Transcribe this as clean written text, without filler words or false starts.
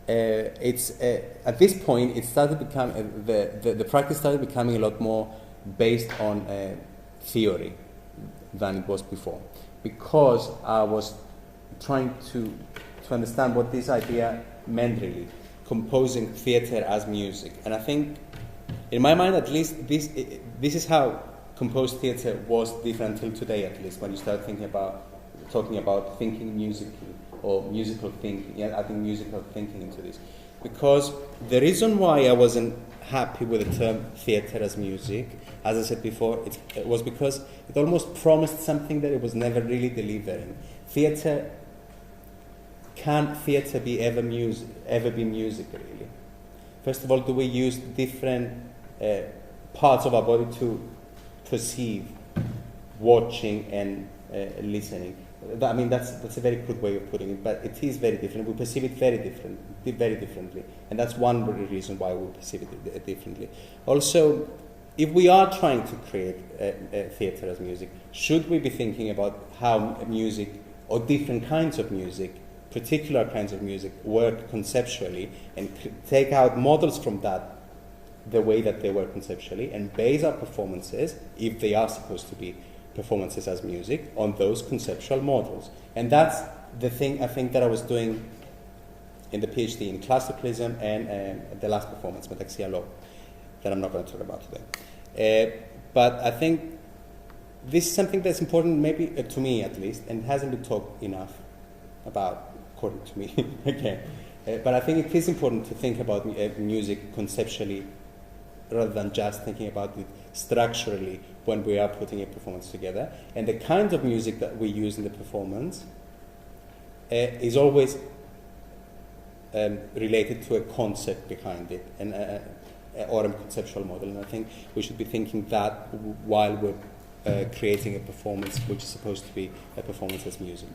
it's at this point it started becoming the practice started becoming a lot more based on theory than it was before, because I was trying to understand what this idea meant really, composing theatre as music. And I think, in my mind at least, this is how composed theatre was different until today, at least, when you start talking about thinking musically or musical thinking, adding musical thinking into this. Because the reason why I wasn't happy with the term theatre as music, as I said before, it was because it almost promised something that it was never really delivering. Can theatre be ever be music, really? First of all, do we use different parts of our body to perceive watching and listening? I mean, that's a very good way of putting it, but it is very different. We perceive it very differently, and that's one reason why we perceive it differently. Also, if we are trying to create theatre as music, should we be thinking about how music or different kinds of music, particular kinds of music, work conceptually, and take out models from that, the way that they work conceptually, and base our performances, if they are supposed to be performances as music, on those conceptual models? And that's the thing I think that I was doing in the PhD in classicalism and the last performance, Metaxia Law, that I'm not going to talk about today. But I think this is something that's important, maybe to me at least, and hasn't been talked enough about, according to me, again. But I think it is important to think about music conceptually rather than just thinking about it structurally when we are putting a performance together. And the kind of music that we use in the performance is always related to a concept behind it, and or a conceptual model. And I think we should be thinking that while we're creating a performance which is supposed to be a performance as music.